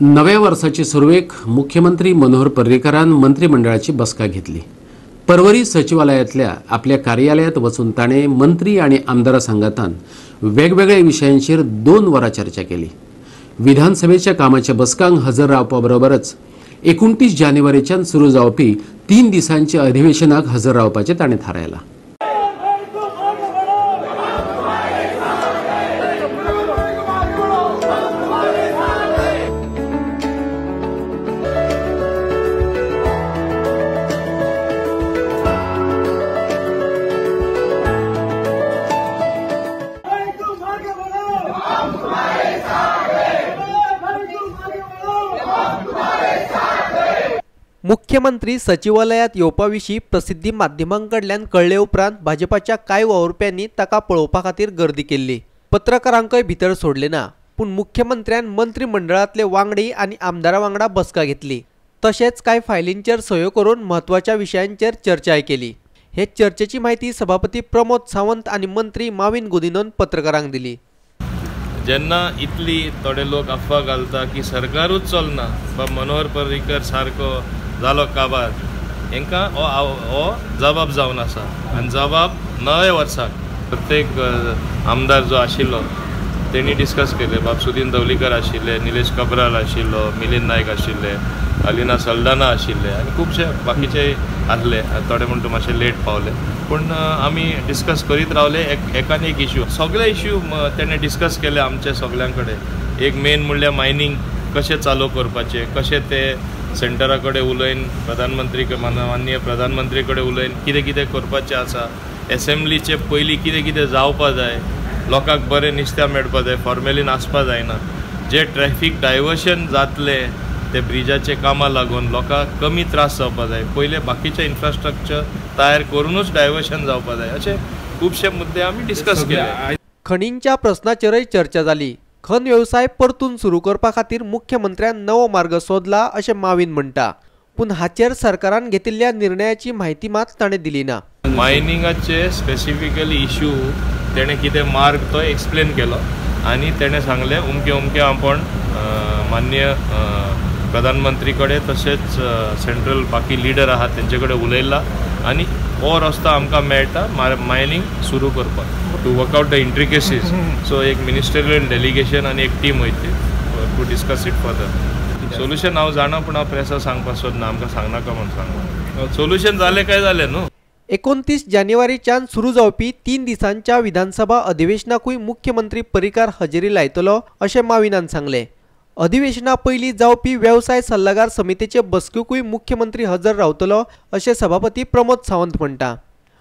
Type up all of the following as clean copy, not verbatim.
नव्या वर्षाची सुरवेक मुख्यमंत्री मनोहर पर्रीकारान मंत्रिमंडळाची बसका घेतली। परवरी सचिवालयातल्या आपल्या कार्यालयात वचून ताणे मंत्री आणि आमदारां सांगातान वेगवेगळ्या विषयांचेर 2 वरां चर्चा केली। विधानसभेच्या कामाच्या बसकांक हजर रावपा बरोबरच 29 जानेवारीच्यान सुरू जावपी 3 दिसांच्या अधिवेशनाक हजर रावपाचे ताणे थारायला। मुख्यमंत्री सचिवालयात येवपाविशीं प्रसिद्धी माध्यमांकडल्यान कळले उपरांत भाजपाच्या कांय वावुरप्यांनी ताका पळोवपा खातीर गर्दी केल्ली। पत्रकारांकय भितर सोडले ना, पूण मुख्यमंत्र्यान मंत्रिमंडळांतले वांगडी आनी आमदारां वांगडा बसका घेतली। तशेंच कांय फायलींचेर सयो करून म्हत्वाच्या विशयांचेर चर्चाय केली। हे चर्चेची माहिती सभापती प्रमोद सावंत आनी मंत्री माविन गुदिन्होन पत्रकारांक दिली। जेन्ना इतली थोडे लोक अफवा घालता की सरकारूच चलना बा मनोहर पर्रीकर सारको जालो काबार, हांकां हो जबाब जावन आसा आनी जबाब नव्या वर्साक प्रत्येक आमदार जो आशिल्लो तेणी डिस्कस केले। बाबसुदीन दवलीकर आशिल्ले, निलेश कब्राल आशिल्लो, मिलिंद नायक आशिल्ले, अलिना सल्दाना आशिल्ले आनी खुबशे बाकीचे आसले। थोडे म्हणटा मातशे लेट पावले, पूण आमी डिस्कस करीत रावले एकान एक इश्यू। सगळे इश्यू तेणे डिस्कस केले आमचे सगळ्यां कडेन। एक मेन म्हणल्यार मायनिंग कशें चालू करपाचें, कशें ते सेंटरा कडेन उलयन प्रधानमंत्री माननीय प्रधानमंत्री कडेन उलयन कितें कितें करपाचें आसा, एसेंब्लीचे पयलीं कितें कितें जावपा जाय, लोकांक बरें निस्त्या मेळपा जाय, फॉर्मेलीन आसपा जायना, जे ट्रॅफिक डायवर्शन जातले ते ब्रिजाचे कामां लागून लोकांक कमी त्रास जावपा जाय, पयले बाकीचे इन्फ्रास्ट्रक्चर तयार करूनच डायवर्शन जावपा जाय, अशे खुबशे मुद्दे आमी डिस्कस केले। खणींच्या प्रस्नाचेरय चर्चा जाली। खण व्यवसाय परतून सुरू करपा खातीर मुख्यमंत्र्यान नवो मार्ग सोदला अशें माविन म्हणटा, पूण हाचेर सरकारान घेतिल्ल्या निर्णयाची म्हायती मात ताणें दिली ना। मायनिंगाचे स्पेसिफिकली इश्यू तेणें कितें मार्ग तो एक्सप्लेन केलो आनी तेणें सांगलें उमके आपण माननीय प्रधानमंत्री कडेन तशेंच सेंट्रल बाकी लिडर आहात तेंचे कडेन उलयला आनी हो रस्तो आमकां मेळटा मायनिंग सुरू करपाक to work out the intricacies. So एक मिनिस्टरियल डेलिगेशन आनी एक टीम वयतली to discuss it further. Solution हांव जाणा पूण हांव प्रेसाक सांगपाक सोदना, आमकां सांगनाका म्हूण सांगला। सोल्युशन जालें काय जालें न्हू। 29 जानेवारीच्यान सुरू जावपी 3 दिसांच्या विधानसभा अधिवेशनाकूय मुख्यमंत्री पर्रीकार हजेरी लायतलो अशें माविनान सांगलें। अधिवेशना पयलीं जावपी वेवसाय सल्लागार समितीचे बसकेकूय मुख्यमंत्री हजर रावतलो अशें सभापती प्रमोद सावंत म्हणटा।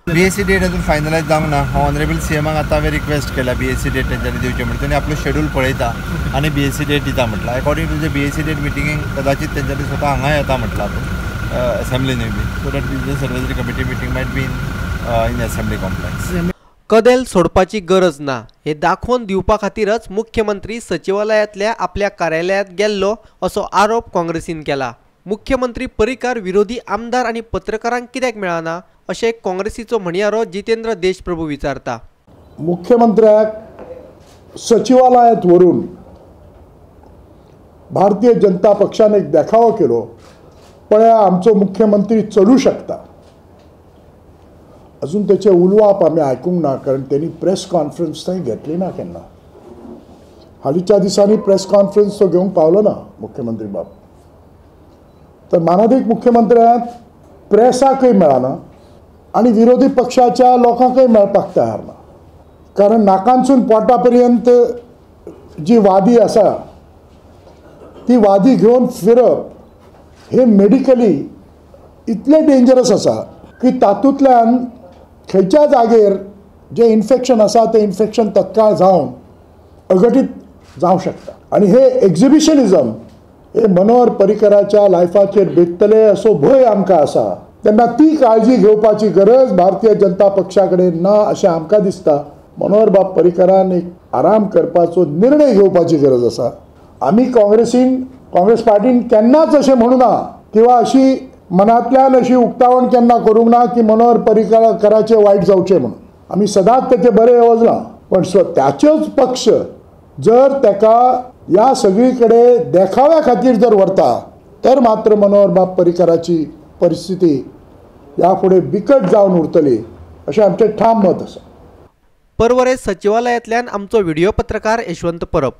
बीएससी डेट अजून फायनलायज जावंक ना। हांव ऑनरेबल सीएमाक आतां हांवें रिक्वेस्ट केला बीएससी डेट तेंच्यांनी दिवचें म्हणून। तेणी आपलो शेड्यूल पळयता आनी बीएससी डेट दिता म्हटलां। According to the BSC date मिटिंगेक कदाचित तेंच्यांनी स्वता हांगा येता म्हटलां असेंब्लीनूय be, so that business advisory committee meeting might be in assembly complex. कदेल सोडपाची गरज ना हे दाखोवन दिवपा खातीरच मुख्यमंत्री सचिवालयातल्या आपल्या कार्यालयात गेल्लो असो आरोप काँग्रेसीन केला। मुख्यमंत्री पर्रीकार विरोधी आमदार आनी पत्रकारांक कित्याक मेळना अशें काँग्रेसीचो म्हणयारो जितेंद्र देशप्रभू विचारता। मुख्यमंत्र्याक सचिवालयात व्हरून भारतीय जनता पक्षान एक देखावो केलो, पळया आमचो मुख्यमंत्री चलू शकता। अजून त्याचे उलवाप आम्ही आयकूंक ना, कारण त्यांनी प्रेस कॉन्फरन्स थंय घेतली ना केन्ना। हालींच्या दिसांनी प्रेस कॉन्फरन्स तो घेवंक पावलो ना मुख्यमंत्री बाब। तर माननीय मुख्यमंत्र्याक प्रेसाकय मेळना आणि विरोधी पक्षाच्या लोकांकय मेळपाक तयार ना, कारण नाकांसून पोटा पर्यंत जी वादी आसा ती वादी घेवन फिरप हे मेडिकली इतले डेंजरस आसा की तातूंतल्यान खंयच्या जागेर जे इन्फेक्शन आसा ते इन्फेक्शन तत्काळ जावन अघटीत जावंक शकता। आणि हे एक्झिबिशनिझम हे मनोहर पर्रीकराच्या लायफाचेर बेतले असो भंय आमकां आसा, तेन्ना ती काळजी घेवपाची गरज भारतीय जनता पक्षा कडेन ना अशें आमकां दिसता। मनोहर बाब पर्रीकरान एक आराम करपाचो निर्णय घेवपाची गरज आसा। आमी काँग्रेस पार्टीन केन्नाच अशें म्हणूं ना किंवा अशी मनांतल्यान अशी उक्तावण केन्ना करूंक ना की मनोहर पर्रीकराचे वायट जावचें म्हणून। आमी सदांच तेचे बरें येवजलां, पण त्याचोच पक्ष जर तेका ह्या सगळीकडे देखाव्या खातीर जर व्हरता तर मात्र मनोहर बाब पर्रीकाराची परिस्थिती यापुढे बिकट जावन उरतली अशें आमचें ठाम मत आसा. पर्वरे सचिवालयातल्यान आमचो व्हिडिओ पत्रकार यशवंत परब.